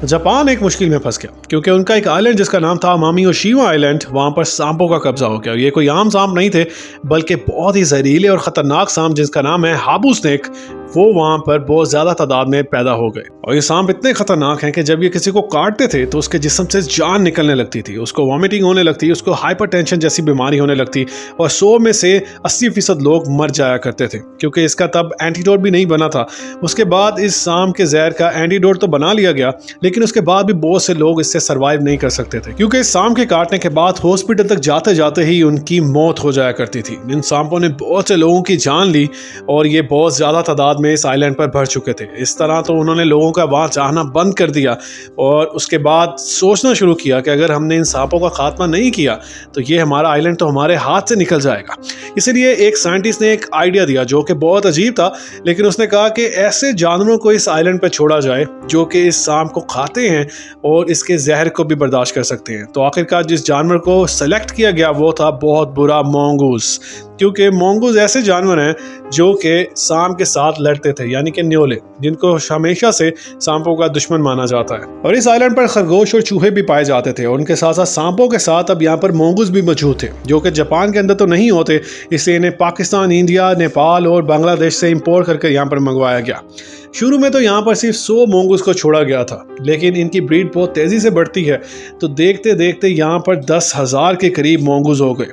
Japan एक मुश्किल में फंस गया क्योंकि उनका एक आइलैंड जिसका नाम था अमामी ओशिमा आइलैंड, वहाँ पर सांपों का कब्जा हो गया। ये कोई आम सांप नहीं थे बल्कि बहुत ही जहरीले और ख़तरनाक सांप जिसका नाम है हाबू स्नेक, वो वहाँ पर बहुत ज़्यादा तादाद में पैदा हो गए। और ये सांप इतने खतरनाक हैं कि जब ये किसी को काटते थे तो उसके जिस्म से जान निकलने लगती थी, उसको वॉमिटिंग होने लगती, उसको हाइपरटेंशन जैसी बीमारी होने लगती और 100 में से 80% लोग मर जाया करते थे क्योंकि इसका तब एंटीडोट भी नहीं बना था। उसके बाद इस सांप के जहर का एंटीडोट तो बना लिया गया, लेकिन उसके बाद भी बहुत से लोग इससे सर्वाइव नहीं कर सकते थे क्योंकि इस सांप के काटने के बाद हॉस्पिटल तक जाते जाते ही उनकी मौत हो जाया करती थी। इन सांपों ने बहुत से लोगों की जान ली और ये बहुत ज़्यादा तादाद में इस आइलैंड पर भर चुके थे। इस तरह तो उन्होंने लोगों का वहाँ जाना बंद कर दिया और उसके बाद सोचना शुरू किया कि अगर हमने इन सांपों का खात्मा नहीं किया तो ये हमारा आइलैंड तो हमारे हाथ से निकल जाएगा। इसलिए एक साइंटिस्ट ने एक आइडिया दिया जो कि बहुत अजीब था, लेकिन उसने कहा कि ऐसे जानवरों को इस आइलैंड पर छोड़ा जाए जो कि इस सांप को खाते हैं और इसके जहर को भी बर्दाश्त कर सकते हैं। तो आखिरकार जिस जानवर को सेलेक्ट किया गया वो था बहुत बुरा मोंगूस, क्योंकि मोंगूस ऐसे जानवर हैं जो कि सांप के साथ लड़ते थे, यानी कि न्योले, जिनको हमेशा से सांपों का दुश्मन माना जाता है। और इस आइलैंड पर खरगोश और चूहे भी पाए जाते थे और उनके साथ साथ सांपों के साथ अब यहाँ पर मोंगूस भी मौजूद थे जो कि जापान के अंदर तो नहीं होते, इसलिए इन्हें पाकिस्तान, इंडिया, नेपाल और बांग्लादेश से इंपोर्ट करके यहाँ पर मंगवाया गया। शुरू में तो यहाँ पर सिर्फ 100 मोंगूस को छोड़ा गया था, लेकिन इनकी ब्रीड बहुत तेज़ी से बढ़ती है तो देखते देखते यहाँ पर 10,000 के करीब मोंगूस हो गए।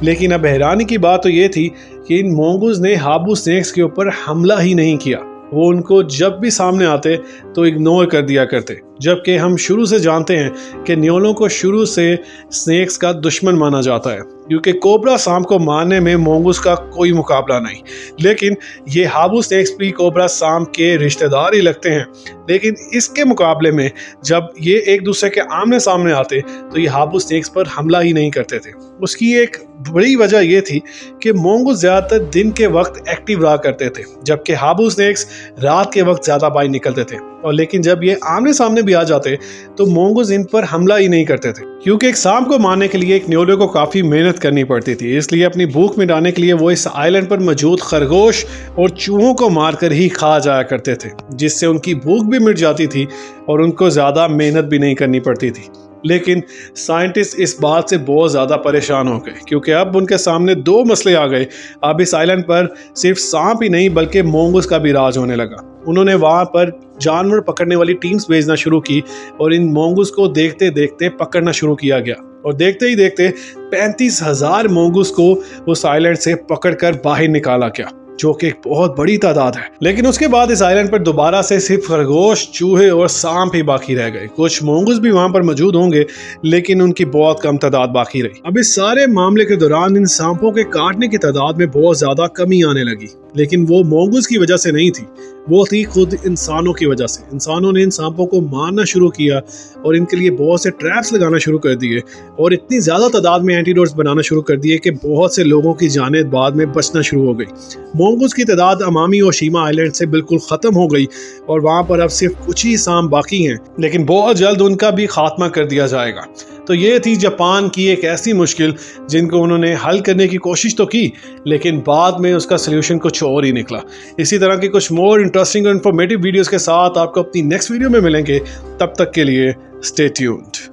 लेकिन अब हैरानी की बात तो ये थी कि इन मोंगूस ने हाबू स्नेक्स के ऊपर हमला ही नहीं किया। वो उनको जब भी सामने आते तो इग्नोर कर दिया करते, जबकि हम शुरू से जानते हैं कि न्योलों को शुरू से स्नेक्स का दुश्मन माना जाता है क्योंकि कोबरा सांप को मारने में मोंगूस का कोई मुकाबला नहीं। लेकिन ये हाबू स्नेक्स भी कोबरा सांप के रिश्तेदार ही लगते हैं, लेकिन इसके मुकाबले में जब ये एक दूसरे के आमने सामने आते तो ये हाबू स्नेक्स पर हमला ही नहीं करते थे। उसकी एक बड़ी वजह ये थी कि मोंगूस ज़्यादातर दिन के वक्त एक्टिव रहा करते थे, जबकि हाबू स्नेक्स रात के वक्त ज़्यादा बाहर निकलते थे। और लेकिन जब ये आमने सामने भी आ जाते तो मोंगूस इन पर हमला ही नहीं करते थे क्योंकि एक सांप को मारने के लिए एक न्योले को काफ़ी मेहनत करनी पड़ती थी। इसलिए अपनी भूख मिटाने के लिए वो इस आइलैंड पर मौजूद खरगोश और चूहों को मारकर ही खा जाया करते थे, जिससे उनकी भूख भी मिट जाती थी और उनको ज़्यादा मेहनत भी नहीं करनी पड़ती थी। लेकिन साइंटिस्ट इस बात से बहुत ज़्यादा परेशान हो गए क्योंकि अब उनके सामने 2 मसले आ गए। अब इस आइलैंड पर सिर्फ सांप ही नहीं बल्कि मोंगूस का भी राज होने लगा। उन्होंने वहाँ पर जानवर पकड़ने वाली टीम्स भेजना शुरू की और इन मोंगूस को देखते देखते पकड़ना शुरू किया गया और देखते ही देखते 35,000 मोंगूस को उस आइलैंड से पकड़कर बाहर निकाला गया, जो कि एक बहुत बड़ी तादाद है। लेकिन उसके बाद इस आइलैंड पर दोबारा से सिर्फ खरगोश, चूहे और सांप ही बाकी रह गए। कुछ मोंगूस भी वहां पर मौजूद होंगे लेकिन उनकी बहुत कम तादाद बाकी रही। अब इस सारे मामले के दौरान इन सांपों के काटने की तादाद में बहुत ज्यादा कमी आने लगी, लेकिन वो मोंगूस की वजह से नहीं थी, वो थी खुद इंसानों की वजह से। इंसानों ने इन सांपों को मारना शुरू किया और इनके लिए बहुत से ट्रैप्स लगाना शुरू कर दिए और इतनी ज़्यादा तादाद में एंटीडोट्स बनाना शुरू कर दिए कि बहुत से लोगों की जानें बाद में बचना शुरू हो गई। मोंगूस की तादाद अमामी ओशिमा आइलैंड से बिल्कुल ख़त्म हो गई और वहाँ पर अब सिर्फ कुछ ही सांप बाकी हैं, लेकिन बहुत जल्द उनका भी खात्मा कर दिया जाएगा। तो ये थी जापान की एक ऐसी मुश्किल जिनको उन्होंने हल करने की कोशिश तो की, लेकिन बाद में उसका सलूशन कुछ और ही निकला। इसी तरह की कुछ मोर इंटरेस्टिंग और इन्फॉर्मेटिव वीडियोस के साथ आपको अपनी नेक्स्ट वीडियो में मिलेंगे। तब तक के लिए स्टे ट्यून्ड।